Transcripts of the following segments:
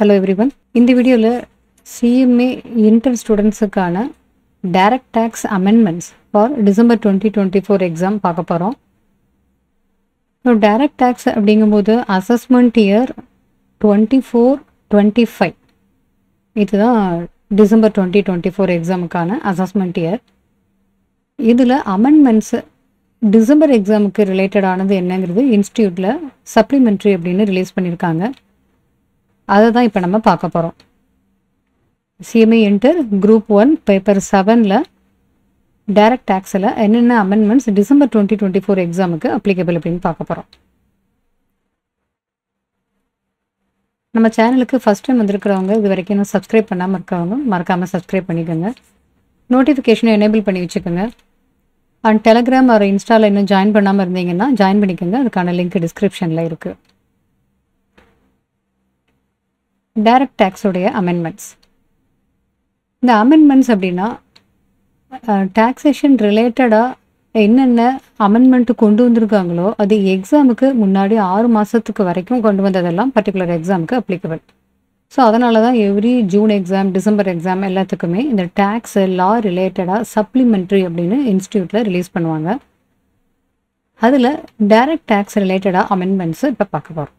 Hello everyone. In the video, CMA Inter Students Direct Tax Amendments for December 2024 exam பார்க்க போறோம். So direct tax அப்படிங்கும்போது assessment year 24-25 இதுதான் December 2024 எக்ஸாமுக்கான assessment year. இதில் amendments December எக்ஸாமுக்கு related ஆனது என்னங்கிறது இன்ஸ்டியூட்டில் சப்ளிமெண்ட்ரி அப்படின்னு ரிலீஸ் பண்ணியிருக்காங்க. அதை தான் இப்போ நம்ம பார்க்க போகிறோம். சிஎம்ஏ இன்டர் குரூப் 1 பேப்பர் 7ல் டைரக்ட் டேக்ஸில் என்னென்ன அமெண்ட்மெண்ட்ஸ் டிசம்பர் 2024 எக்ஸாமுக்கு அப்ளிகபிள் அப்படின்னு பார்க்க போகிறோம். நம்ம சேனலுக்கு ஃபஸ்ட் டைம் வந்திருக்கிறவங்க இது வரைக்கும் இன்னும் சப்ஸ்கிரைப் பண்ணாமல் இருக்கிறவங்க மறக்காமல் சப்ஸ்கிரைப் பண்ணிக்கோங்க. நோட்டிஃபிகேஷனை எனேபிள் பண்ணி வச்சுக்கோங்க. அண்ட் டெலகிராம் ஆர் இன்ஸ்டாவில் இன்னும் ஜாயின் பண்ணாமல் இருந்தீங்கன்னா ஜாயின் பண்ணிக்கோங்க. அதுக்கான லிங்க் டிஸ்கிரிப்ஷனில் இருக்குது. டைரக்ட் டேக்ஸுடைய அமெண்ட்மெண்ட்ஸ். இந்த அமெண்ட்மெண்ட்ஸ் அப்படின்னா டாக்ஸேஷன் ரிலேட்டடாக என்னென்ன அமெண்ட்மெண்ட்டு கொண்டு வந்திருக்காங்களோ அது எக்ஸாமுக்கு முன்னாடி 6 மாதத்துக்கு வரைக்கும் கொண்டு வந்ததெல்லாம் பர்டிகுலர் எக்ஸாமுக்கு அப்ளிகபிள். ஸோ அதனால தான் every June exam December exam எல்லாத்துக்குமே இந்த டேக்ஸ் லா ரிலேட்டடாக சப்ளிமெண்ட்ரி அப்படின்னு இன்ஸ்டியூட்டில் ரிலீஸ் பண்ணுவாங்க. அதில் டைரக்ட் டேக்ஸ் ரிலேட்டடாக அமெண்ட்மெண்ட்ஸு இப்போ பார்க்க போகிறோம்.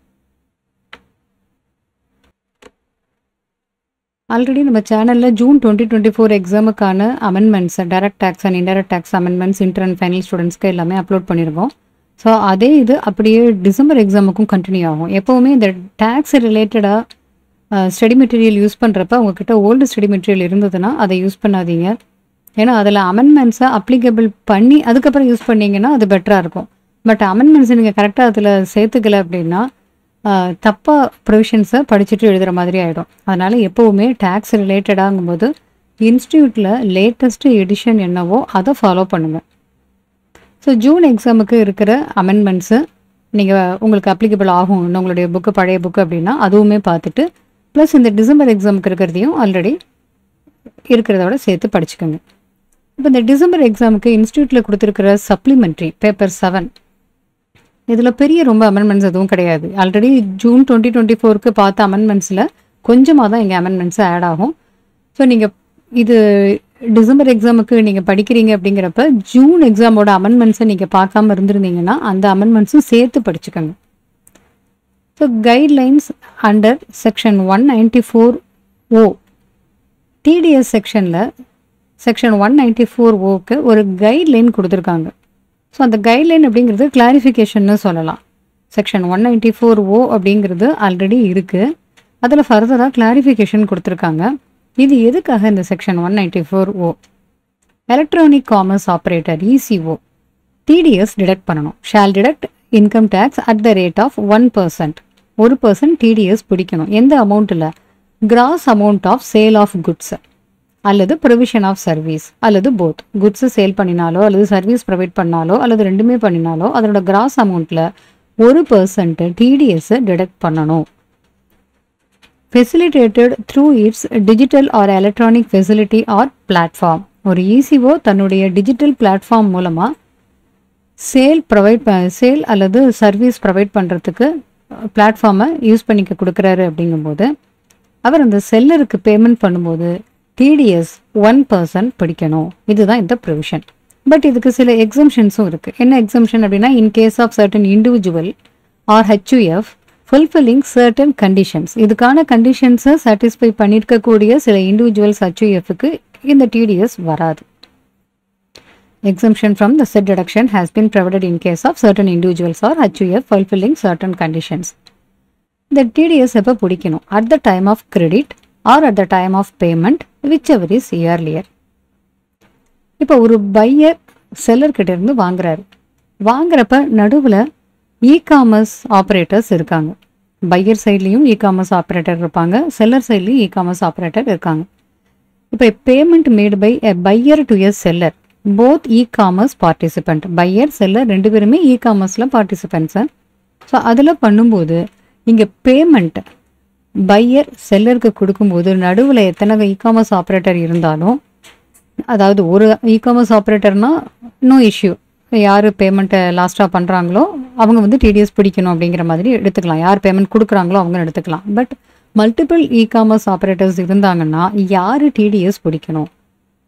ஆல்ரெடி நம்ம சேனலில் ஜூன் 2024 எக்ஸாமுக்கான amendments direct tax and indirect tax amendments inter and final ஸ்டூடெண்ட்ஸ்க்கு எல்லாமே அப்லோட் பண்ணியிருக்கோம். ஸோ அதே இது அப்படியே டிசம்பர் எக்ஸாமுக்கும் கண்டினியூ ஆகும். எப்போவுமே இந்த டேக்ஸ் ரிலேட்டடாக ஸ்டடி மெட்டீரியல் யூஸ் பண்ணுறப்ப உங்ககிட்ட ஓல்டு ஸ்டடி மெட்டீரியல் இருந்ததுன்னா அதை யூஸ் பண்ணாதீங்க. ஏன்னா அதில் அமெண்ட்மெண்ட்ஸை அப்ளிகபிள் பண்ணி அதுக்கப்புறம் யூஸ் பண்ணிங்கன்னா அது பெட்டராக இருக்கும். பட் அமெண்ட்மெண்ட்ஸை நீங்கள் கரெக்டாக அதில் சேர்த்துக்கல அப்படின்னா தப்பாக ப்ரொவிஷன்ஸை படிச்சுட்டு எழுதுகிற மாதிரி ஆகிடும். அதனால் எப்போவுமே டேக்ஸ் ரிலேட்டடாகும்போது இன்ஸ்டியூட்டில் லேட்டஸ்ட்டு எடிஷன் என்னவோ அதை ஃபாலோ பண்ணுங்கள். ஸோ ஜூன் எக்ஸாமுக்கு இருக்கிற அமெண்ட்மெண்ட்ஸு நீங்கள் உங்களுக்கு அப்ளிகபிள் ஆகும். இன்னும் உங்களுடைய புக்கு பழைய புக்கு அப்படின்னா அதுவுமே பார்த்துட்டு ப்ளஸ் இந்த டிசம்பர் எக்ஸாமுக்கு இருக்கிறதையும் ஆல்ரெடி இருக்கிறதோட சேர்த்து படிச்சுக்கோங்க. இப்போ இந்த டிசம்பர் எக்ஸாமுக்கு இன்ஸ்டியூட்டில் கொடுத்துருக்கிற சப்ளிமெண்ட்ரி பேப்பர் 7 இதில் பெரிய ரொம்ப அமெண்ட்மெண்ட்ஸ் எதுவும் கிடையாது. ஆல்ரெடி ஜூன் 2024க்கு பார்த்த அமெண்ட்மெண்ட்ஸில் கொஞ்சமாக தான் இங்கே அமெண்ட்மெண்ட்ஸ் ஆட் ஆகும். ஸோ நீங்கள் இது டிசம்பர் எக்ஸாமுக்கு நீங்கள் படிக்கிறீங்க அப்படிங்கிறப்ப ஜூன் எக்ஸாமோட அமெண்ட்மெண்ட்ஸை நீங்கள் பார்க்காம இருந்திருந்தீங்கன்னா அந்த அமெண்ட்மெண்ட்ஸும் சேர்த்து படிச்சுக்கோங்க. So guidelines under section 194O TDS செக்ஷனில் செக்ஷன் 194Oக்கு ஒரு கைட்லைன் கொடுத்துருக்காங்க. ஸோ அந்த கைட்லைன் அப்படிங்கிறது கிளாரிஃபிகேஷன்னு சொல்லலாம். செக்ஷன் 194O அப்படிங்கிறது ஆல்ரெடி இருக்குது. அதில் ஃபர்தராக கிளாரிஃபிகேஷன் கொடுத்துருக்காங்க. இது எதுக்காக இந்த section 194O electronic commerce operator ECO TDS deduct பண்ணணும். Shall deduct income tax at the rate of 1%. 1% TDS பிடிக்கணும். எந்த அமௌண்ட்டில்? Gross amount of sale of goods அல்லது ப்ரொவிஷன் ஆஃப் சர்வீஸ் அல்லது போத். குட்ஸு சேல் பண்ணினாலோ அல்லது சர்வீஸ் ப்ரொவைட் பண்ணாலோ அல்லது ரெண்டுமே பண்ணினாலோ அதனோட கிராஸ் அமௌண்ட்டில் 1% டிடிஎஸ்ஸை டிடக்ட் பண்ணணும். Facilitated through its digital or electronic facility or platform. ஒரு ECO தன்னுடைய டிஜிட்டல் பிளாட்ஃபார்ம் மூலமாக சேல் அல்லது சர்வீஸ் ப்ரொவைட் பண்ணுறதுக்கு பிளாட்ஃபார்மை யூஸ் பண்ணிக்க கொடுக்குறாரு. அப்படிங்கும்போது அவர் அந்த செல்லருக்கு பேமெண்ட் பண்ணும்போது டிடிஎஸ் 1% பிடிக்கணும். இதுதான் இந்த ப்ரொவிஷன். பட் இதுக்கு சில எக்ஸம்ஷன்ஸும் இருக்குது. என்ன எக்ஸம்ஷன் அப்படின்னா in case of certain individual or HUF fulfilling certain conditions. இதுக்கான கண்டிஷன்ஸை சாட்டிஸ்ஃபை பண்ணியிருக்கக்கூடிய சில இண்டிவிஜுவல்ஸ் HUFக்கு இந்த டிடிஎஸ் வராது. Exemption from the said deduction has been provided in case of certain individuals or HUF fulfilling certain conditions. The TDS எப்போ பிடிக்கணும்? At the time of credit or at the time of payment, whichever is earlier. இப்போ ஒரு pier seller கிட்ட இருந்து வாங்குறப்ப நடுவில் e-commerce operators இருக்காங்க. Buyer சைட்லேயும் இ-காமர்ஸ் ஆப்ரேட்டர் இருப்பாங்க, செல்லர் சைட்லேயும் இ-காமர்ஸ் ஆப்ரேட்டர் இருக்காங்க. இப்போ payment made by a buyer to a seller both e-commerce participant. Buyer seller ரெண்டு பேருமே இ-காமர்ஸில் பார்ட்டிசிபெண்ட்ஸு. ஸோ அதில் பண்ணும்போது இங்கே பேமெண்ட் பையர் செல்லருக்கு கொடுக்கும்போது நடுவில் எத்தனை இ-காமர்ஸ் ஆப்ரேட்டர் இருந்தாலும், அதாவது ஒரு இ-காமர்ஸ் ஆப்ரேட்டர்னால் நோ இஷ்யூ, யார் பேமெண்ட்டை லாஸ்ட்டாக பண்ணுறாங்களோ அவங்க வந்து டிடிஎஸ் பிடிக்கணும் அப்படிங்கிற மாதிரி எடுத்துக்கலாம். யார் பேமெண்ட் கொடுக்குறாங்களோ அவங்க எடுத்துக்கலாம். பட் மல்டிபிள் இ-காமர்ஸ் ஆப்ரேட்டர்ஸ் இருந்தாங்கன்னா யார் டிடிஎஸ் பிடிக்கணும்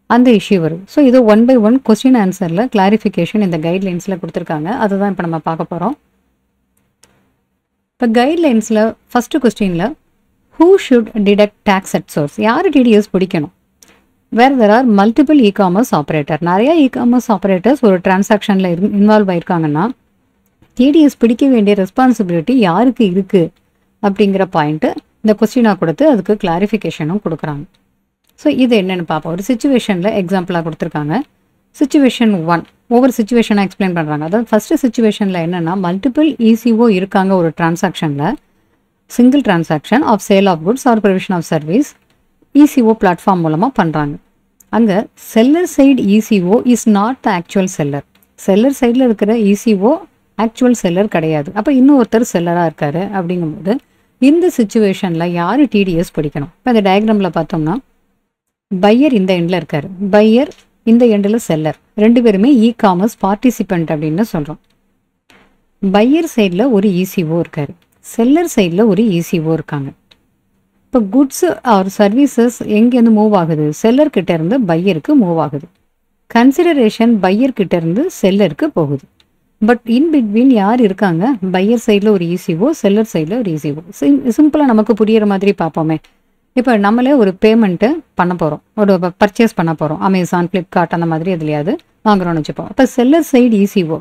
அந்த இஷ்யூ வரும். ஸோ இது 1 by 1 கொஸ்டின் ஆன்சரில் கிளாரிஃபிகேஷன் இந்த கைட்லைன்ஸில் கொடுத்துருக்காங்க. அதுதான் இப்போ நம்ம பார்க்க போகிறோம். இப்போ கைட்லைன்ஸில் ஃபஸ்ட்டு கொஸ்டினில் who should deduct tax at source, யார் டிடிஎஸ் பிடிக்கணும்? Where there are multiple e-commerce operator, நிறைய இ-காமர்ஸ் ஆப்ரேட்டர்ஸ் ஒரு டிரான்சாக்ஷனில் இன்வால்வ் ஆயிருக்காங்கன்னா டிடிஎஸ் பிடிக்க வேண்டிய ரெஸ்பான்சிபிலிட்டி யாருக்கு இருக்குது அப்படிங்கிற பாயிண்ட்டு இந்த கொஸ்டினாக கொடுத்து அதுக்கு கிளாரிஃபிகேஷனும் கொடுக்குறாங்க. ஸோ இது என்னென்னு பார்ப்போம். ஒரு சிச்சுவேஷனில் எக்ஸாம்பிளாக கொடுத்துருக்காங்க. சிச்சுவேஷன் 1 ஒவ்வொரு சிச்சுவேஷனாக எக்ஸ்பிளைன் பண்ணுறாங்க. அதாவது ஃபஸ்ட்டு சிச்சுவேஷனில் என்னென்னா மல்டிபிள் இசிஓ இருக்காங்க ஒரு டிரான்சாக்ஷனில், single transaction of sale of goods or provision of service ECO platform மூலமாக பண்ணுறாங்க. அங்கே seller side ECO is not the actual seller. Seller சைடில் இருக்கிற இசிஓ ஆக்சுவல் செல்லர் கிடையாது. அப்போ இன்னொருத்தர் செல்லராக இருக்காரு. அப்படிங்கும்போது இந்த சிச்சுவேஷனில் யார் டிடிஎஸ் பிடிக்கணும்? இப்போ இந்த டயக்ராமில் பார்த்தோம்னா பையர் இந்த எண்டில் இருக்கார், பையர் இந்த எண்டில் செல்லர், ரெண்டு பேருமே இ-காமர்ஸ் பார்ட்டிசிபெண்ட் அப்படின்னு சொல்கிறோம். பையர் சைடில் ஒரு இசிஓ இருக்கார், செல்லர் சைடில் ஒரு இசிஓ இருக்காங்க. இப்போ குட்ஸ் ஆர் சர்வீசஸ் எங்கேருந்து மூவ் ஆகுது? செல்லர்கிட்ட இருந்து பையருக்கு மூவ் ஆகுது. கன்சிடரேஷன் பையர்கிட்ட இருந்து செல்லருக்கு போகுது. பட் இன் பிட்வீன் யார் இருக்காங்க? பையர் சைடில் ஒரு இசிஓ, செல்லர் சைடில் ஒரு இசிஓ. சிம்பிளாக நமக்கு புரியிற மாதிரி பார்ப்போமே. இப்போ நம்மளே ஒரு பேமெண்ட்டு பண்ண போகிறோம், ஒரு பர்ச்சேஸ் பண்ண போகிறோம், அமேசான், ஃப்ளிப்கார்ட் அந்த மாதிரி எதுலையாவது வாங்குறோம்னு வச்சுப்போம். இப்போ செல்லர் சைடு இசிஓ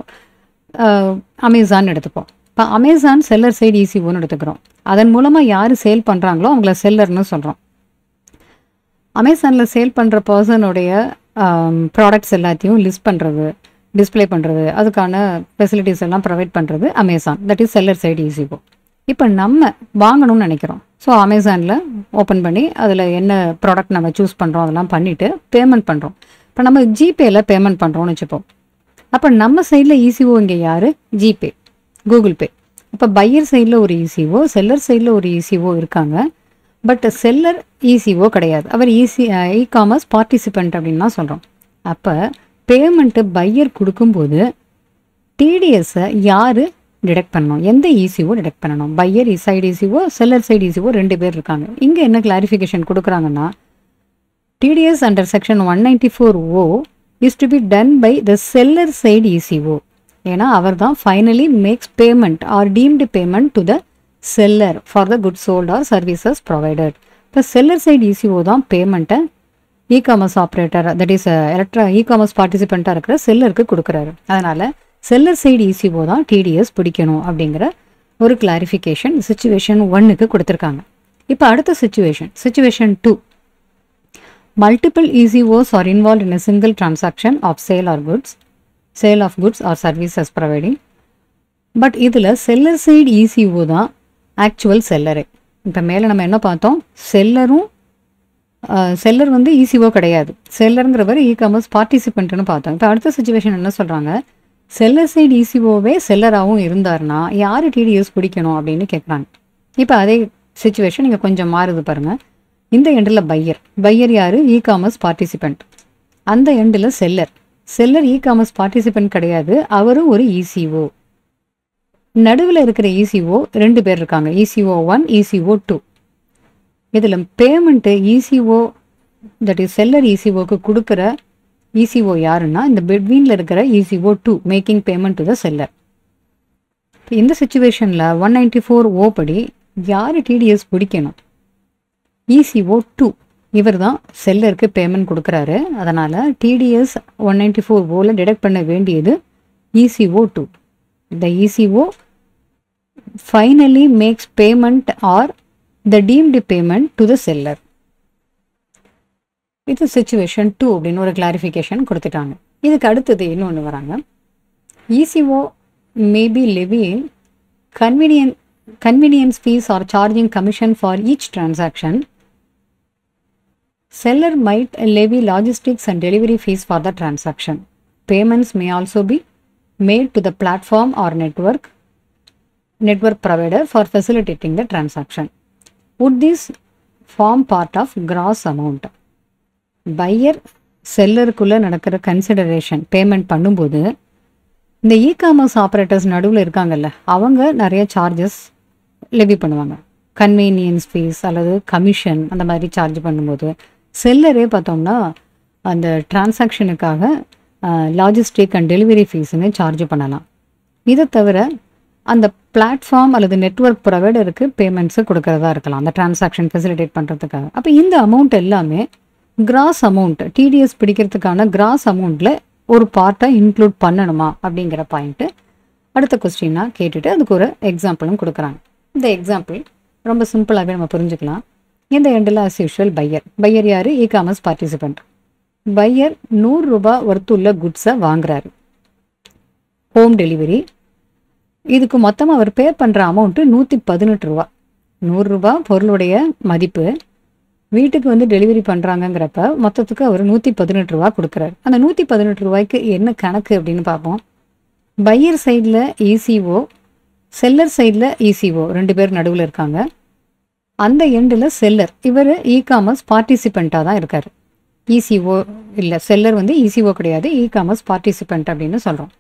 அமேசான் எடுத்துப்போம். இப்போ அமேசான் செல்லர் சைடு இசிஓன்னு எடுத்துக்கிறோம். அதன் மூலமாக யார் சேல் பண்ணுறாங்களோ அவங்கள செல்லர்னு சொல்கிறோம். அமேசானில் சேல் பண்ணுற பர்சனுடைய ப்ராடக்ட்ஸ் எல்லாத்தையும் லிஸ்ட் பண்ணுறது, டிஸ்பிளே பண்ணுறது, அதுக்கான ஃபெசிலிட்டிஸ் எல்லாம் ப்ரொவைட் பண்ணுறது Amazon, that is seller side ECO. இப்போ நம்ம வாங்கணும்னு நினைக்கிறோம். ஸோ அமேசானில் ஓப்பன் பண்ணி அதில் என்ன ப்ராடக்ட் நம்ம சூஸ் பண்ணுறோம் அதெல்லாம் பண்ணிவிட்டு பேமெண்ட் பண்ணுறோம். இப்போ நம்ம ஜிபேயில் பேமெண்ட் பண்ணுறோம்னு வச்சுப்போம். அப்போ நம்ம சைடில் இசிஓ இங்கே யார்? GPay, Google Pay. இப்போ பையர் சைடில் ஒரு இசிஓ, செல்லர் சைடில் ஒரு இசிஓ இருக்காங்க. பட் செல்லர் இசிஓ கிடையாது, அவர் இ-காமர்ஸ் பார்ட்டிசிபெண்ட் அப்படின்னு தான் சொல்கிறோம். அப்போ பேமெண்ட்டு பையர் கொடுக்கும்போது டிடிஎஸ்ஸை யார் டிடெக்ட் பண்ணணும்? எந்த இசிஓ டிடெக்ட் பண்ணணும்? Buyer side ECO, seller side ECO ரெண்டு பேர் இருக்காங்க. இங்கே என்ன கிளாரிஃபிகேஷன் கொடுக்குறாங்கன்னா TDS under section 194O is to be done by the seller side ECO. ஏன்னா அவர் தான் finally makes payment or deemed payment to the seller for the good sold or services provided. இப்போ செல்லர் சைடு இசிஓ தான் பேமெண்ட்டை e-commerce operator, that is e-commerce பார்ட்டிசிபெண்ட்டாக இருக்கிற செல்லருக்கு கொடுக்குறாரு. அதனால் செல்லர் சைடு இசிஓ தான் டிடிஎஸ் பிடிக்கணும் அப்படிங்கிற ஒரு கிளாரிஃபிகேஷன் சிச்சுவேஷன் 1க்கு கொடுத்துருக்காங்க. இப்போ அடுத்த situation 2 multiple ECOs are involve in a single transaction of sale of goods or services providing. But இதில் செல்லர் சைடு இசிஓ தான் ஆக்சுவல் செல்லரு. இப்போ மேலே நம்ம என்ன பார்த்தோம்? செல்லர் வந்து இசிஓ கிடையாது, செல்லருங்கிறவர் இ-காமர்ஸ் பார்ட்டிசிபெண்ட்னு பார்த்தோம். இப்போ அடுத்த சிச்சுவேஷன் என்ன சொல்கிறாங்க? செல்லர் சைடு இசிஓவே செல்லராகவும் இருந்தார்னா யார் டிடிஎஸ் பிடிக்கணும் அப்படின்னு கேட்குறாங்க. இப்போ அதே சிச்சுவேஷன் இங்கே கொஞ்சம் மாறுது பாருங்கள். இந்த எண்டில் பையர் யார்? E-commerce participant. அந்த எண்டில் செல்லர் இ-காமர்ஸ் பார்ட்டிசிபெண்ட் கிடையாது, அவரும் ஒரு இசிஓ. நடுவில் இருக்கிற இசிஓ ரெண்டு பேர் இருக்காங்க, இசிஓ 1, இசிஓ 2. இதில் payment ECO, that is seller இசிஓக்கு கொடுக்குற இசிஓ யாருன்னா இந்த பிட்வீனில் இருக்கிற ECO 2 making payment to the seller. இந்த சிச்சுவேஷனில் 194O படி யார் டிடிஎஸ் பிடிக்கணும்? இசிஓ 2, இவர் தான் செல்லருக்கு பேமெண்ட் கொடுக்குறாரு. அதனால் டிடிஎஸ் 194Oவில் டிடெக்ட் பண்ண வேண்டியது ECO 2. The ECO finally makes payment or the deemed payment to the seller. இது சிச்சுவேஷன் 2 அப்படின்னு ஒரு கிளாரிஃபிகேஷன் கொடுத்துட்டாங்க. இதுக்கு அடுத்தது இன்னொன்று வராங்க. ECO maybe levying convenience fees or charging commission for each transaction. Seller might levy logistics and delivery fees for the transaction. Payments may also be made to the platform or network provider for facilitating the transaction. Would this form part of gross amount? Buyer செல்லருக்குள்ளே நடக்கிற consideration payment பண்ணும்போது இந்த e-commerce operators நடுவில் இருக்காங்கல்ல, அவங்க நிறைய charges Levy பண்ணுவாங்க. Convenience fees அல்லது கமிஷன் அந்த மாதிரி சார்ஜ் பண்ணும்போது, செல்லரே பார்த்தோம்னா அந்த டிரான்சாக்ஷனுக்காக லாஜிஸ்டிக் அண்ட் டெலிவரி ஃபீஸ்னு சார்ஜ் பண்ணலாம். இதை தவிர அந்த பிளாட்ஃபார்ம் அல்லது நெட்வொர்க் ப்ரொவைடருக்கு பேமெண்ட்ஸு கொடுக்கறதா இருக்கலாம் அந்த டிரான்சாக்ஷன் ஃபெசிலிட்டேட் பண்ணுறதுக்காக. அப்போ இந்த அமௌண்ட் எல்லாமே கிராஸ் அமௌண்ட், டிடிஎஸ் பிடிக்கிறதுக்கான கிராஸ் அமௌண்ட்டில் ஒரு பார்ட்டை இன்க்ளூட் பண்ணணுமா அப்படிங்கிற பாயிண்ட்டு அடுத்த கொஸ்டினாக கேட்டுட்டு அதுக்கு ஒரு எக்ஸாம்பிளும் கொடுக்குறாங்க. இந்த எக்ஸாம்பிள் ரொம்ப சிம்பிளாகவே நம்ம புரிஞ்சுக்கலாம். இந்த எண்டில் அஸ் யூஷுவல் பையர் யார்? E commerce participant. பையர் 100 ரூபா ஒர்த்துள்ள குட்ஸை வாங்குறாரு, ஹோம் டெலிவரி. இதுக்கு மொத்தமாக அவர் பே பண்ணுற அமௌண்ட்டு 118 ரூபா. 100 ரூபா பொருளுடைய மதிப்பு. வீட்டுக்கு வந்து டெலிவரி பண்ணுறாங்கங்கிறப்ப மொத்தத்துக்கு அவர் 118 ரூபா கொடுக்குறாரு. அந்த 118 ரூபாய்க்கு என்ன கணக்கு அப்படின்னு பார்ப்போம். பையர் சைடில் இசிஓ, செல்லர் சைடில் இசிஓ 2 பேர் நடுவில் இருக்காங்க. அந்த எண்டில் செல்லர், இவர் இ காமர்ஸ் பார்ட்டிசிபெண்ட்டாக தான் இருக்கார். இசிஓ இல்லை, செல்லர் வந்து இசிஓ கிடையாது, இ காமர்ஸ் பார்ட்டிசிபெண்ட் அப்படின்னு சொல்கிறோம்.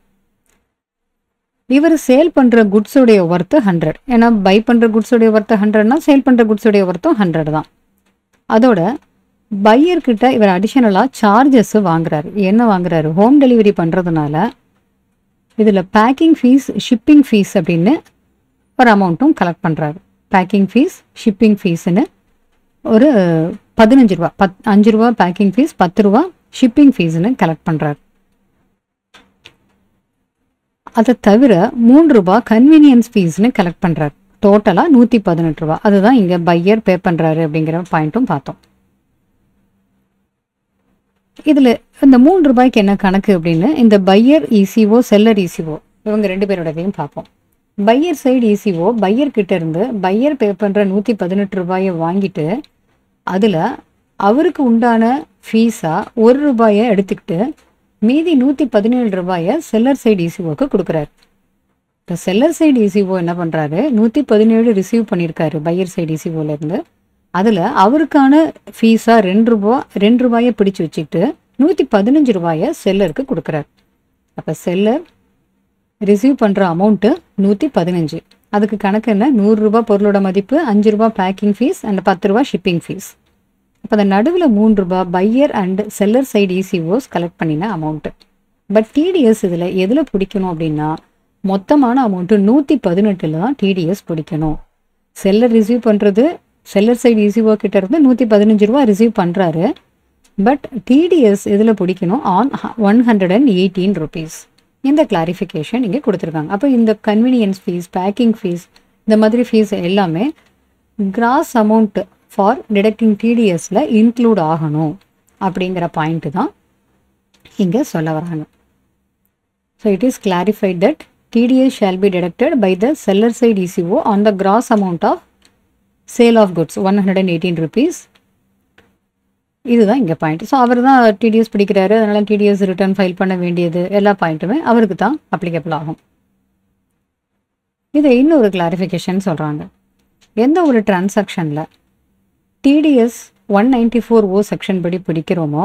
இவர் சேல் பண்ணுற குட்ஸுடைய ஒர்த்து 100. ஏன்னா பை பண்ணுற குட்ஸுடைய ஒர்த்து 100னா சேல் பண்ணுற குட்ஸுடைய ஒர்த்தும் 100 தான். அதோட பையர்கிட்ட இவர் அடிஷனலாக சார்ஜஸ் வாங்குறாரு. என்ன வாங்குறாரு? ஹோம் டெலிவரி பண்ணுறதுனால இதில் பேக்கிங் ஃபீஸ், ஷிப்பிங் ஃபீஸ் அப்படின்னு ஒரு அமௌண்ட்டும் கலெக்ட் பண்ணுறாரு. பேக்கிங் ஃபீஸ், ஷிப்பிங் ஃபீஸ்ன்னு ஒரு 15 ரூபா, 5 ரூபா பேக்கிங் ஃபீஸ், 10 ரூபா ஷிப்பிங் ஃபீஸ்ன்னு கலெக்ட் பண்ணுறாரு. அதை தவிர 3 ரூபா கன்வீனியன்ஸ் ஃபீஸ்னு கலெக்ட் பண்ணுறாரு. டோட்டலாக 118 ரூபா. அதுதான் இங்கே பையர் பே பண்ணுறாரு அப்படிங்கிற பாயிண்ட்டும் பார்த்தோம். இதில் இந்த 3 ரூபாய்க்கு என்ன கணக்கு அப்படின்னு இந்த பையர் இசிஓ, செல்லர் இசிஓ இவங்க 2 பேரோடதையும் பார்ப்போம். பையர் சைடு இசிஓ பையர் கிட்ட இருந்து பையர் பே பண்ணுற 118 ரூபாயை வாங்கிட்டு அதில் அவருக்கு உண்டான ஃபீஸாக 1 ரூபாயை எடுத்துக்கிட்டு மீதி 117 ரூபாயை செல்லர் சைடு இசிஓக்கு கொடுக்குறாரு. இப்போ செல்லர் சைடு இசிஓ என்ன பண்ணுறாரு? 117 ரிசீவ் பண்ணியிருக்காரு பையர் சைடு இசிஓலேருந்து. அதில் அவருக்கான ஃபீஸாக 2 ரூபாயை பிடிச்சி வச்சுக்கிட்டு 115 ரூபாயை செல்லருக்கு கொடுக்குறாரு. அப்போ செல்லர் ரிசீவ் பண்ணுற அமௌண்ட்டு 115. அதுக்கு கணக்கு என்ன? 100 ரூபா பொருளோட மதிப்பு, 5 ரூபா பேக்கிங் ஃபீஸ் அண்ட் 10 ரூபா ஷிப்பிங் ஃபீஸ். அப்போ அந்த நடுவில் 3 ரூபா buyer and seller side ECOs collect பண்ணின அமௌண்ட்டு. பட் டிடிஎஸ் இதில் எதில் பிடிக்கணும் அப்படின்னா மொத்தமான அமௌண்ட்டு 118 தான் டிடிஎஸ் பிடிக்கணும். செல்லர் ரிசீவ் பண்ணுறது செல்லர் சைடு இசிஓ கிட்ட இருந்து 115 ரூபா ரிசீவ் பண்ணுறாரு. பட் டிடிஎஸ் இதில் பிடிக்கணும் ஆன் 118 ருபீஸ். இந்த கிளாரிஃபிகேஷன் இங்கே கொடுத்துருக்காங்க. அப்போ இந்த கன்வீனியன்ஸ் ஃபீஸ், பேக்கிங் ஃபீஸ், இந்த மாதிரி ஃபீஸ் எல்லாமே கிராஸ் அமௌண்ட் ஃபார் டிடக்டிங் டிடிஎஸில் இன்க்ளூட் ஆகணும் அப்படிங்கிற பாயிண்ட்டு தான் இங்கே சொல்ல வராங்க. So it is clarified that TDS shall be deducted by the seller side ECO on the gross amount of sale of goods 118 rupees. இதுதான் இங்கே பாயிண்ட். ஸோ அவர் தான் டிடிஎஸ் பிடிக்கிறாரு, அதனால் டிடிஎஸ் ரிட்டர்ன் ஃபைல் பண்ண வேண்டியது எல்லா பாயிண்ட்டுமே அவருக்கு தான் அப்ளிகபிள் ஆகும். இதை இன்னொரு கிளாரிஃபிகேஷன் சொல்கிறாங்க. எந்த ஒரு டிரான்சாக்ஷனில் டிடிஎஸ் 194O செக்ஷன் படி பிடிக்கிறோமோ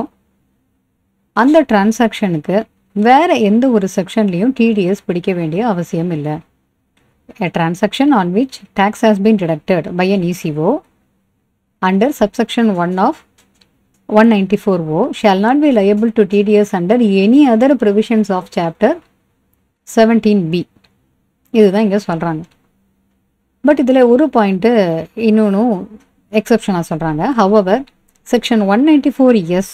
அந்த டிரான்சாக்ஷனுக்கு வேறு எந்த ஒரு செக்ஷன்லேயும் டிடிஎஸ் பிடிக்க வேண்டிய அவசியம் இல்லை. A transaction on which tax has been deducted by an ECO under subsection 1 of 194O shall not be liable to TDS under any other provisions of chapter 17B. இதுதான் இங்கே சொல்கிறாங்க. பட் இதில் ஒரு பாயிண்ட்டு இன்னொன்றும் எக்ஸப்ஷனாக சொல்கிறாங்க. However section 194S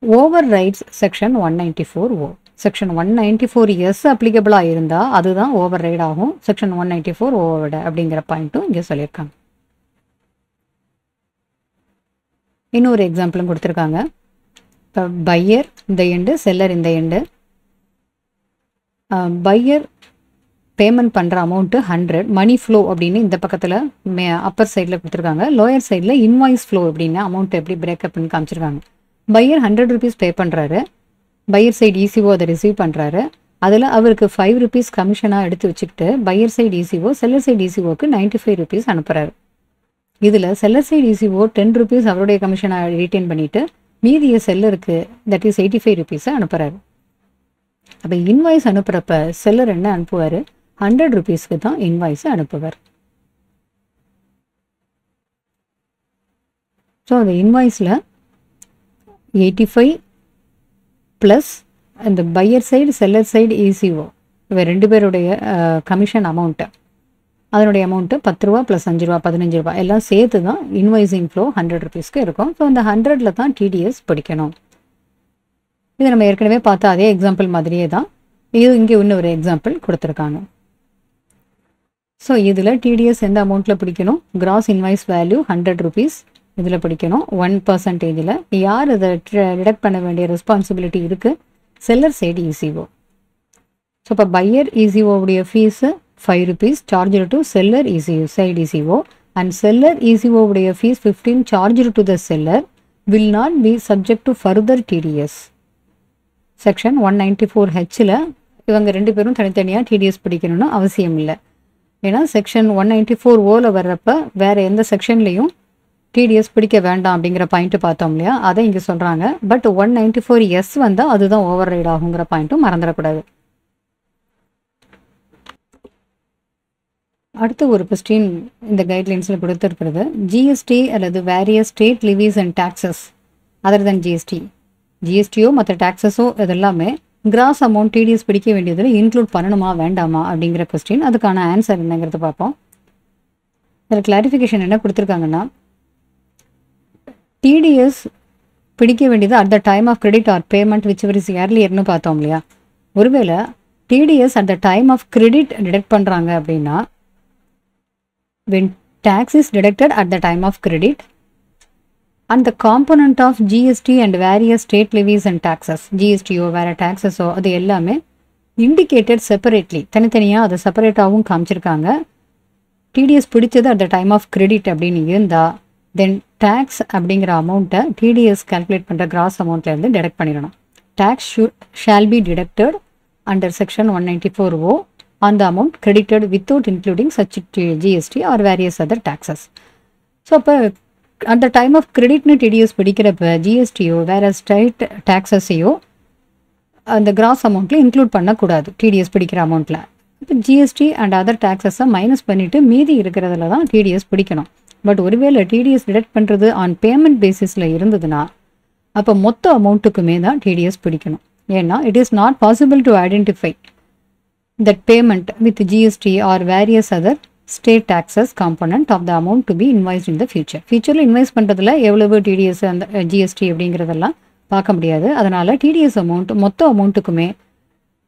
overrides section 194O. Section 194S அப்ளிகபிளாக இருந்தால் அதுதான் over right ஆகும். Section 194 overwrite அப்படிங்கிற பாயிண்ட்டும் இங்கே சொல்லியிருக்காங்க. இன்னொரு எக்ஸாம்பிளும் கொடுத்துருக்காங்க. இப்போ பையர் இந்த எண்டு, செல்லர் இந்த எண்டு. பையர் பேமெண்ட் பண்ணுற அமௌண்ட்டு 100, மணி ஃப்ளோ அப்படின்னு இந்த பக்கத்தில் அப்பர் சைடில் கொடுத்துருக்காங்க. லோயர் சைடில் இன்வாய்ஸ் ஃப்ளோ அப்படின்னு அமௌண்ட் எப்படி பிரேக்கப் பண்ணி காமிச்சிருக்காங்க. பையர் 100 ருபீஸ் பே பண்ணுறாரு, பையர் சைடு இசிஓ அதை ரிசீவ் பண்ணுறாரு. அதில் அவருக்கு 5 ருபீஸ் கமிஷனாக எடுத்து வச்சுக்கிட்டு buyer side ECO seller side இசிஓக்கு 95 ருபீஸ் அனுப்புகிறாரு. இதில் செல்லர் சைடு இசிஓ 10 ருபீஸ் அவருடைய கமிஷனை ரீட்டைன் பண்ணிவிட்டு மீதிய செல்லருக்கு தட் இஸ் 85 ருபீஸை அனுப்புகிறாரு. அப்போ இன்வாய்ஸ் அனுப்புகிறப்ப செல்லர் என்ன அனுப்புவார்? 100 ருபீஸ்க்கு தான் இன்வாய்ஸை அனுப்புவார். ஸோ அந்த இன்வாய்ஸில் 85 ப்ளஸ் அந்த buyer side seller side ECO இவ 2 பேருடைய கமிஷன் அமௌண்ட்டு, அதனுடைய அமௌண்ட்டு 10 ரூபா ப்ளஸ் 5 ரூபா 15 ரூபா எல்லாம் சேர்த்து தான் இன்வாய்ஸிங் ஃப்ளோ 100 ருபீஸ்க்கு இருக்கும். ஸோ அந்த 100ல் தான் டிடிஎஸ் பிடிக்கணும். இது நம்ம ஏற்கனவே பார்த்த அதே எக்ஸாம்பிள் மாதிரியே தான் இது இங்கே இன்னொரு எக்ஸாம்பிள் கொடுத்துருக்காங்க. ஸோ இதில் டிடிஎஸ் எந்த அமௌண்ட்டில் பிடிக்கணும்? கிராஸ் இன்வாய்ஸ் வேல்யூ 100 ருபீஸ் இதில் பிடிக்கணும் 1%. யார் இதை டிடக்ட் பண்ண வேண்டிய ரெஸ்பான்சிபிலிட்டி இருக்குது? Seller side ECO. ஸோ இப்போ pier ECOவுடைய fees 5 rupees charged to seller ECO side ECO and seller ECOவுடைய fees 15 charged to the seller will not be subject to further TDS. Section 194Hல இவங்க 2 பேரும் தனித்தனியாக டிடிஎஸ் பிடிக்கணும்னு அவசியம் இல்லை. ஏன்னா செக்ஷன் 194Oல வர்றப்ப வேறு எந்த செக்ஷன்லையும் டிடிஎஸ் பிடிக்க வேண்டாம் அப்படிங்கிற பாயிண்ட்டு பார்த்தோம் இல்லையா, அதை இங்கே சொல்கிறாங்க. பட் 194S வந்தால் அதுதான் ஓவர் ரைட் ஆகுங்கிற பாயிண்ட்டும் மறந்துடக்கூடாது. அடுத்து ஒரு கொஸ்டின் இந்த கைட்லைன்ஸில் கொடுத்துருக்கிறது, ஜிஎஸ்டி அல்லது various state levies and taxes other than ஜிஎஸ்டியோ மற்ற டாக்ஸஸோ இதெல்லாமே கிராஸ் அமௌண்ட் டிடிஎஸ் பிடிக்க வேண்டியதில் இன்க்ளூட் பண்ணணுமா வேண்டாமா அப்படிங்கிற கொஸ்டின். அதுக்கான ஆன்சர் என்னங்கிறத பார்ப்போம். இதில் கிளாரிஃபிகேஷன் என்ன கொடுத்துருக்காங்கன்னா, டிடிஎஸ் பிடிக்க வேண்டியது at the time of credit or payment which ever is ஏர்லியர்னு பார்த்தோம் இல்லையா. ஒருவேளை TDS at the time of credit detect பண்ணுறாங்க அப்படின்னா, when tax is deducted at the time of credit and the component of GST and various state levies and taxes, GSTO வேறு taxesோ அது எல்லாமே indicated separately தனித்தனியாக அதை செப்பரேட்டாகவும் காமிச்சிருக்காங்க. டிடிஎஸ் பிடிச்சது at the time of credit அப்படின்னு இருந்தால் தென் டேக்ஸ் அப்படிங்கிற அமௌண்ட்டை டிடிஎஸ் கால்குலேட் பண்ணுற கிராஸ் அமௌண்ட்லேருந்து டிடெக்ட் பண்ணிடணும். Tax shall be deducted under section 194O on the amount credited without including such GST or various other taxes. So, at the time of credit TDS பிடிக்கிறப்ப GSTயோ வேறு state டாக்ஸஸையோ அந்த cross அமௌண்ட்டில் include பண்ணக்கூடாது. TDS பிடிக்கிற அமௌண்ட்டில் இப்போ GST and other டாக்ஸஸை minus பண்ணிவிட்டு மீதி இருக்கிறதுல தான் டிடிஎஸ் பிடிக்கணும். பட் ஒருவேளை டிடிஎஸ் டிடெக்ட் பண்ணுறது ஆன் பேமெண்ட் பேசிஸில் இருந்ததுன்னா அப்போ மொத்த அமௌண்ட்டுக்குமே தான் டிடிஎஸ் பிடிக்கணும். ஏன்னா it is not possible to identify that payment with GST or various other state taxes component of the amount to be invoiced in the future. ஃபியூச்சரில் இன்வைஸ் பண்ணுறதுல எவ்வளவு டிடிஎஸ் அந்த ஜிஎஸ்டி அப்படிங்கிறதெல்லாம் பார்க்க முடியாது. அதனால் டிடிஎஸ் அமௌண்ட் மொத்த அமௌண்ட்டுக்குமே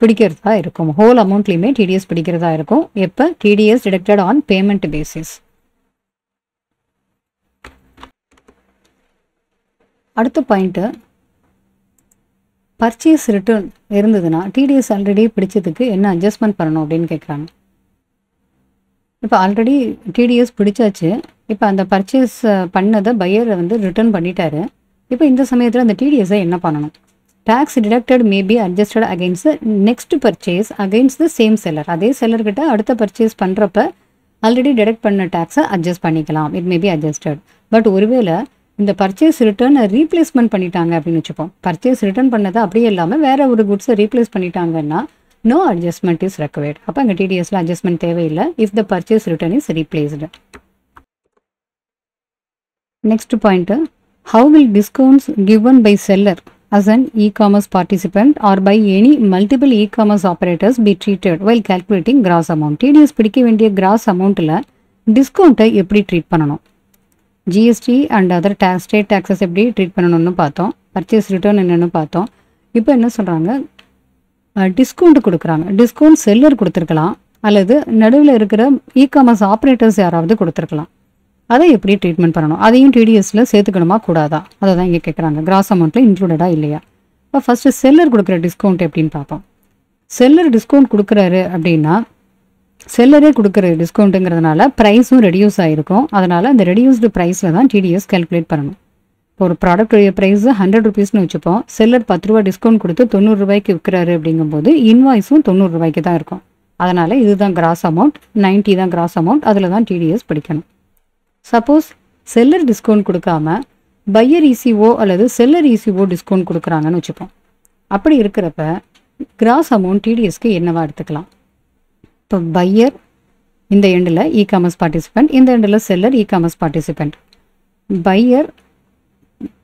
பிடிக்கிறதா இருக்கும். ஹோல் அமௌண்ட்லேயுமே டிடிஎஸ் பிடிக்கிறதா இருக்கும். எப்போ? TDS deducted on payment basis. அடுத்த பாயிண்ட்டு, பர்ச்சேஸ் ரிட்டர்ன் இருந்ததுன்னா டிடிஎஸ் ஆல்ரெடி பிடிச்சதுக்கு என்ன அட்ஜஸ்ட்மெண்ட் பண்ணணும் அப்படின்னு கேட்குறாங்க. இப்போ ஆல்ரெடி டிடிஎஸ் பிடிச்சாச்சு. இப்போ அந்த பர்ச்சேஸ் பண்ணதை பையரை ரிட்டர்ன் பண்ணிட்டாரு. இப்போ இந்த சமயத்தில் அந்த டிடிஎஸை என்ன பண்ணணும்? Tax deducted may be adjusted against next purchase against the same seller. அதே செல்லர்கிட்ட அடுத்த பர்ச்சேஸ் பண்ணுறப்ப ஆல்ரெடி டிடக்ட் பண்ண டேக்ஸை அட்ஜஸ்ட் பண்ணிக்கலாம். It may be adjusted. But ஒருவேளை இந்த பர்ச்சேஸ் ரிட்டர்னை ரீப்ளேஸ்மெண்ட் பண்ணிட்டாங்க அப்படின்னு வச்சுப்போம். பர்ச்சேஸ் ரிட்டர்ன் பண்ணதை அப்படியே இல்லாமல் வேறு ஒரு குட்ஸை ரீப்ளேஸ் பண்ணிட்டாங்கன்னா நோ அட்ஜஸ்ட்மெண்ட் இஸ் ரெக்வயர்ட். அப்போ அங்கே டிடிஎஸில் அட்ஜஸ்ட்மெண்ட் தேவையில்லை if the purchase return is replaced. Next point, how will discounts given by seller as an e-commerce participant or by any multiple e-commerce operators be treated while calculating gross amount? TDS பிடிக்க வேண்டிய gross அமௌண்ட்டில் டிஸ்கவுண்ட்டை எப்படி treat பண்ணணும்? GST and other state taxes எப்படி treat பண்ணணும்னு பார்த்தோம். Purchase return என்னென்னு பார்த்தோம். இப்போ என்ன சொல்கிறாங்க? டிஸ்கவுண்ட் கொடுக்குறாங்க. டிஸ்கவுண்ட் செல்லர் கொடுத்துருக்கலாம் அல்லது நடுவில் இருக்கிற இ-காமர்ஸ் ஆப்ரேட்டர்ஸ் யாராவது கொடுத்துருக்கலாம். அதை எப்படி ட்ரீட்மெண்ட் பண்ணணும்? அதையும் டிடிஎஸில் சேர்த்துக்கணுமா கூடாதா? அதை தான் இங்கே கேட்குறாங்க. கிராஸ் அமௌண்ட்டில் இன்க்ளூடடாக இல்லையா? இப்போ ஃபஸ்ட்டு செல்லர் கொடுக்குற டிஸ்கவுண்ட் எப்படின்னு பார்ப்போம். செல்லர் டிஸ்கவுண்ட் கொடுக்குறாரு அப்படின்னா செல்லரே கொடுக்குற டிஸ்கவுண்ட்டுங்கிறதுனால ப்ரைஸும் ரெடியூஸ் ஆகிருக்கும். அதனால் அந்த ரெடியூஸ்டு ப்ரைஸில் தான் டிடிஎஸ் கால்குலேட் பண்ணணும். இப்போ ஒரு ப்ராடக்ட்டுடைய ப்ரைஸு 100 ருபீஸ்னு வச்சுப்போம். செல்லர் 10 ரூபா டிஸ்கவுண்ட் கொடுத்து 90 ரூபாய்க்கு விற்கிறாரு அப்படிங்கும்போது இன்வாய்ஸும் 90 ரூபாய்க்கு தான் இருக்கும். அதனால் இதுதான் கிராஸ் அமௌண்ட், 90 தான் கிராஸ் அமௌண்ட், அதில் தான் டிடிஎஸ் பிடிக்கணும். சப்போஸ் செல்லர் டிஸ்கவுண்ட் கொடுக்காம பையர் ECO அல்லது செல்லர் ECO டிஸ்கவுண்ட் கொடுக்குறாங்கன்னு வச்சுப்போம். அப்படி இருக்கிறப்ப கிராஸ் அமௌண்ட் டிடிஎஸ்க்கு என்னவா எடுத்துக்கலாம்? இப்போ பையர் இந்த எண்டில் இ-காமர்ஸ் பார்ட்டிசிபெண்ட், இந்த எண்டில் seller e-commerce participant. Buyer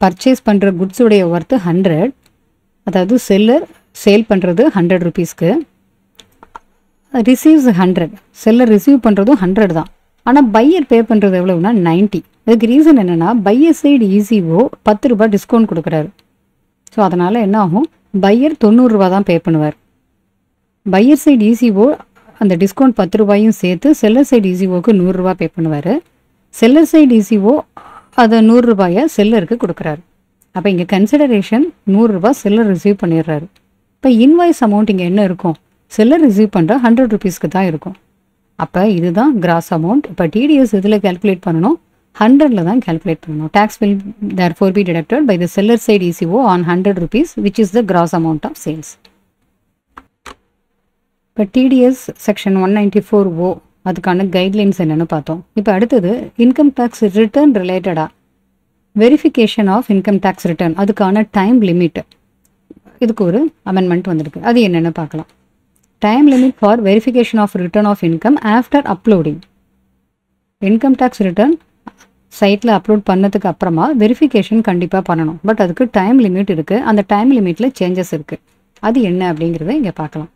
purchase பண்ணுற குட்ஸுடைய ஒர்த்து 100, அதாவது செல்லர் சேல் பண்ணுறது 100 ருபீஸ்க்கு, ரிசீவ்ஸ் 100, செல்லர் ரிசீவ் பண்ணுறதும் 100 தான். ஆனால் பையர் பே பண்ணுறது எவ்வளோனா 90. அதுக்கு ரீசன் என்னென்னா பையர் சைடு ஈஸிஓ 10 ரூபாய் டிஸ்கவுண்ட் கொடுக்குறாரு. ஸோ அதனால் என்ன ஆகும், பையர் 90 ரூபா தான் பே பண்ணுவார். பையர் சைடு ஈஸிஓ அந்த டிஸ்கவுண்ட் 10 ரூபாயும் சேர்த்து செல்லர் சைடு ஈஸிஓக்கு 100 ரூபா பே பண்ணுவார். செல்லர் சைடு ஈஸிஓ அதை 100 ரூபாயை செல்லருக்கு கொடுக்குறாரு. அப்போ இங்கே கன்சிடரேஷன் 100 ரூபா செல்லர் ரிசீவ் பண்ணிடுறாரு. இப்போ இன்வாய்ஸ் அமௌண்ட் இங்கே என்ன இருக்கும், செல்லர் ரிசீவ் பண்ணுற 100 ருபீஸ்க்கு தான் இருக்கும். அப்போ இதுதான் கிராஸ் அமௌண்ட். இப்போ டிடிஎஸ் இதில் கேல்குலேட் பண்ணணும், 100ல் தான் கேல்குலேட் பண்ணணும். Tax will therefore be deducted by the seller side ECO on 100 rupees which is the gross amount of sales. இப்போ டிடிஎஸ் செக்ஷன் 194O அதுக்கான கைட்லைன்ஸ் என்னென்னு பார்த்தோம். இப்போ அடுத்தது இன்கம் டேக்ஸ் ரிட்டர்ன் ரிலேட்டடாக verification of income tax return அதுக்கான time limit, இதுக்கு ஒரு அமெண்ட்மெண்ட் வந்திருக்கு. அது என்னென்னு பார்க்கலாம். Time limit for verification of return of income after uploading. Income tax return சைட்டில் அப்லோட் பண்ணதுக்கு அப்புறமா வெரிஃபிகேஷன் கண்டிப்பாக பண்ணணும். பட் அதுக்கு டைம் லிமிட் இருக்குது. அந்த டைம் லிமிட்டில் சேஞ்சஸ் இருக்குது. அது என்ன அப்படிங்கிறத இங்கே பார்க்கலாம்.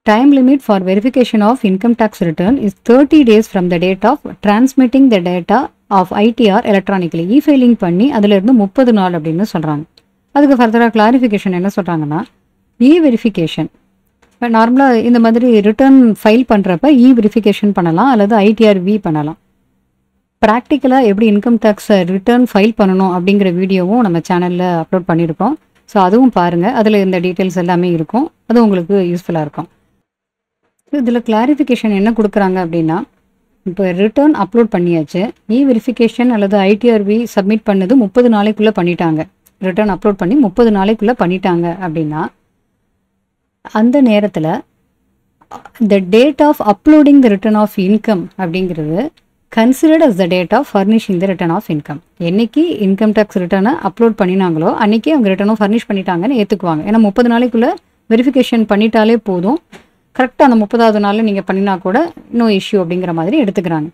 Time limit for verification of income tax return is 30 days from the date of transmitting the data of ITR electronically. E-filing பண்ணி அதிலிருந்து 30 நாள் அப்படின்னு சொல்கிறாங்க. அதுக்கு ஃபர்தராக கிளாரிஃபிகேஷன் என்ன சொல்கிறாங்கன்னா, வெரிஃபிகேஷன் இப்போ நார்மலாக இந்த மாதிரி ரிட்டர்ன் ஃபைல் பண்ணுறப்ப வெரிஃபிகேஷன் பண்ணலாம் அல்லது ITR-V பண்ணலாம். ப்ராக்டிக்கலாக எப்படி இன்கம் டேக்ஸ் ரிட்டர்ன் ஃபைல் பண்ணணும் அப்படிங்கிற வீடியோவும் நம்ம சேனலில் அப்லோட் பண்ணியிருக்கோம். ஸோ அதுவும் பாருங்கள், அதில் இந்த டீட்டெயில்ஸ் எல்லாமே இருக்கும். அது உங்களுக்கு யூஸ்ஃபுல்லாக இருக்கும். இதில் கிளாரிஃபிகேஷன் என்ன கொடுக்குறாங்க அப்படின்னா, இப்போ ரிட்டர்ன் அப்லோட் பண்ணியாச்சு, வெரிஃபிகேஷன் அல்லது ITR-V சப்மிட் பண்ணது 30 நாளைக்குள்ளே பண்ணிட்டாங்க, ரிட்டர்ன் அப்லோட் பண்ணி 30 நாளைக்குள்ளே பண்ணிட்டாங்க அப்படின்னா, அந்த நேரத்தில் the date of uploading the return of income அப்படிங்கிறது considered as the date of furnishing the return of income. என்னைக்கு இன்கம் டேக்ஸ் ரிட்டர்னை அப்லோட் பண்ணினாங்களோ அன்றைக்கே அவங்க ரிட்டர்னும் ஃபர்னிஷ் பண்ணிட்டாங்கன்னு ஏற்றுக்குவாங்க. ஏன்னா 30 நாளைக்குள்ளே வெரிஃபிகேஷன் பண்ணிட்டாலே போதும், கரெக்டாக அந்த 30வது நாளில் நீங்கள் பண்ணினா கூட நோ இஷ்யூ அப்படிங்கிற மாதிரி எடுத்துக்கிறாங்க.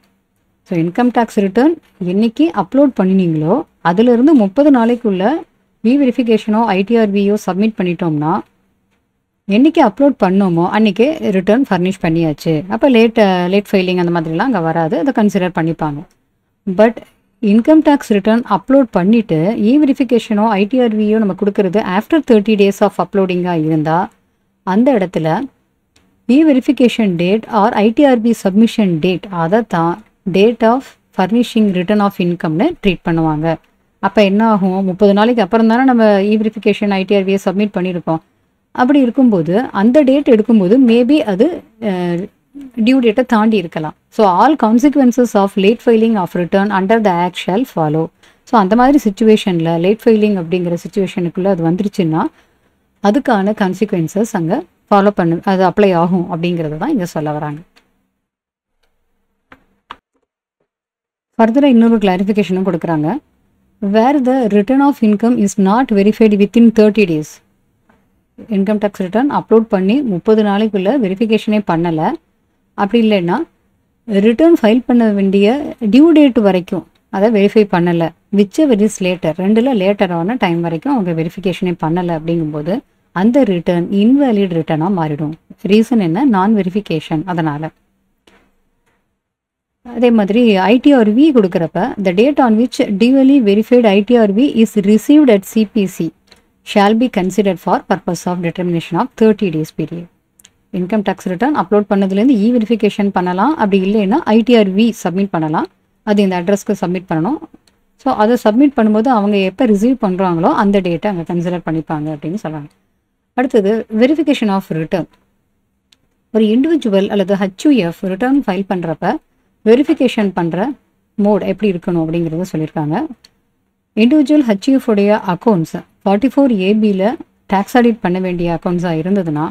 ஸோ இன்கம் டேக்ஸ் ரிட்டர்ன் என்றைக்கு அப்லோட் பண்ணினீங்களோ அதிலிருந்து 30 நாளைக்குள்ளே வெரிஃபிகேஷனோ ITR-V-யோ சப்மிட் பண்ணிட்டோம்னா, என்றைக்கு அப்லோட் பண்ணோமோ அன்றைக்கே ரிட்டர்ன் ஃபர்னிஷ் பண்ணியாச்சு. அப்போ லேட் ஃபைலிங் அந்த மாதிரிலாம் அங்கே வராது, அதை கன்சிடர் பண்ணிப்பாங்க. But income tax return upload பண்ணிவிட்டு வெரிஃபிகேஷனோ ITR-V-யோ நம்ம கொடுக்குறது ஆஃப்டர் 30 days ஆஃப் அப்லோடிங்காக இருந்தால் அந்த இடத்துல verification date or ITR-V submission date அதை தான் date of furnishing return of இன்கம்னு ட்ரீட் பண்ணுவாங்க. அப்போ என்ன ஆகும், 30 நாளைக்கு அப்புறம் தானே நம்ம வெரிஃபிகேஷன் ITR-V சப்மிட் பண்ணியிருக்கோம். அப்படி இருக்கும்போது அந்த டேட் எடுக்கும்போது மேபி அது டியூ டேட்டை தாண்டி இருக்கலாம். So all consequences of late filing of return under the act shall follow. So அந்த மாதிரி சுச்சுவேஷனில் லேட் ஃபைலிங் அப்படிங்கிற சுச்சுவேஷனுக்குள்ளே அது வந்துருச்சுன்னா அதுக்கான கான்சிக்வன்சஸ் அங்கே ஃபாலோ அது அப்ளை ஆகும் அப்படிங்கிறது தான் இங்கே சொல்ல வராங்க. ஃபர்தராக இன்னொரு கிளாரிஃபிகேஷனும் கொடுக்குறாங்க. Where the return of income is not verified within 30 days. Income tax return upload பண்ணி 30 நாளைக்குள்ளே வெரிஃபிகேஷனே பண்ணலை, அப்படி இல்லைன்னா ரிட்டர்ன் ஃபைல் பண்ண வேண்டிய டியூ டேட் வரைக்கும் அதை வெரிஃபை பண்ணலை, விச் வெரிஸ் லேட்டர், ரெண்டில் லேட்டரான டைம் வரைக்கும் அவங்க வெரிஃபிகேஷனே பண்ணலை அப்படிங்கும்போது அந்த ரிட்டர்ன் இன்வேலிட் ரிட்டர்னாக மாறிடும். ரீசன் என்ன, நான் வெரிஃபிகேஷன். அதனால் அதே மாதிரி ITR-V கொடுக்குறப்ப the date on which duly verified ITR-V is received at CPC shall be considered for purpose of determination of 30 days period. Income tax return upload பண்ணதுலேருந்து வெரிஃபிகேஷன் பண்ணலாம், அப்படி இல்லைன்னா ITR-V சப்மிட் பண்ணலாம். அது இந்த அட்ரஸ்க்கு சப்மிட் பண்ணணும். ஸோ அதை சப்மிட் பண்ணும்போது அவங்க எப்போ ரிசீவ் பண்ணுறாங்களோ அந்த டேட்டை அங்கே கன்சிடர் பண்ணிப்பாங்க அப்படின்னு சொல்கிறாங்க. அடுத்தது வெரிஃபிகேஷன் ஆஃப் ரிட்டர்ன். ஒரு இண்டிவிஜுவல் அல்லது HUF ரிட்டர்ன் ஃபைல் பண்ணுறப்ப வெரிஃபிகேஷன் பண்ணுற மோட் எப்படி இருக்கணும் அப்படிங்கிறத சொல்லியிருக்காங்க. இண்டிவிஜுவல் HUF உடைய அக்கௌண்ட்ஸ் 44AB டேக்ஸ் ஆடிட் பண்ண வேண்டிய அக்கௌண்ட்ஸாக இருந்ததுன்னா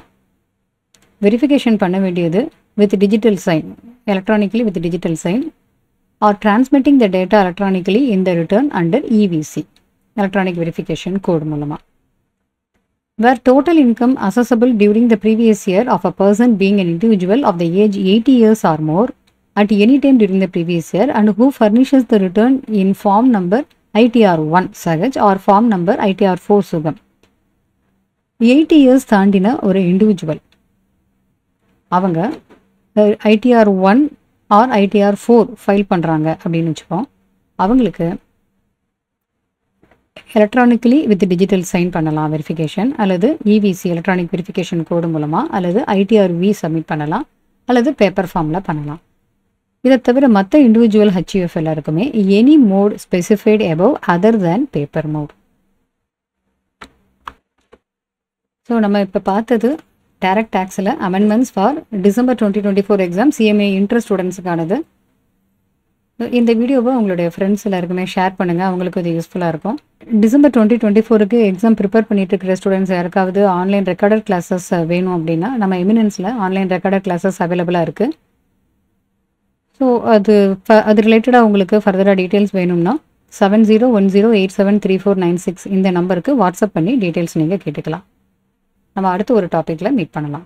வெரிஃபிகேஷன் பண்ண வேண்டியது with digital sign, electronically with digital sign or transmitting the data electronically in the return under EVC electronic verification code மூலமாக. Where total income assessable during the previous year of a person being an individual of the age 80 years or more at any time during the previous year and who furnishes the return in form number ITR1 Sahaj or form number ITR4 Sugam. 80 years தாண்டின ஒரு individual அவங்க ITR1 R ITR4 file பண்ணுறாங்க அப்படின்னு வச்சுப்போம். அவங்களுக்கு electronically with digital sign பண்ணலாம் verification, அல்லது EVC electronic verification code மூலமாக, அல்லது ITRV சப்மிட் பண்ணலாம், அல்லது பேப்பர் ஃபார்மில் பண்ணலாம். இதை தவிர மற்ற இண்டிவிஜுவல் HUF எல்லாருக்குமே any mode specified above other than paper mode. So நம்ம இப்போ பார்த்தது டைரக்ட் டேக்ஸில் amendments for December 2024 exam CMA interest ஸ்டூடெண்ட்ஸுக்கானது. இந்த வீடியோவை உங்களுடைய ஃப்ரெண்ட்ஸ் எல்லாருக்குமே ஷேர் பண்ணுங்கள், அவங்களுக்கு இது யூஸ்ஃபுல்லாக இருக்கும். டிசம்பர் 2024க்கு எக்ஸாம் ப்ரிப்பேர் பண்ணிட்டு இருக்கிற ஸ்டூடெண்ட்ஸ் யாருக்காவது ஆன்லைன் ரெக்கார்டட் கிளாஸஸ் வேணும் அப்படின்னா நம்ம எமினன்ஸில் ஆன்லைன் ரெக்கார்டட் கிளாஸஸ் அவைலபிளாக இருக்குது. ஸோ அது ரிலேட்டடாக உங்களுக்கு ஃபர்தராக டீட்டெயில்ஸ் வேணும்னா 7010873496 இந்த நம்பருக்கு வாட்ஸ்அப் பண்ணி டீட்டெயில்ஸ் நீங்கள் கேட்டுக்கலாம். நம்ம அடுத்த ஒரு டாப்பிக்கில் மீட் பண்ணலாம்.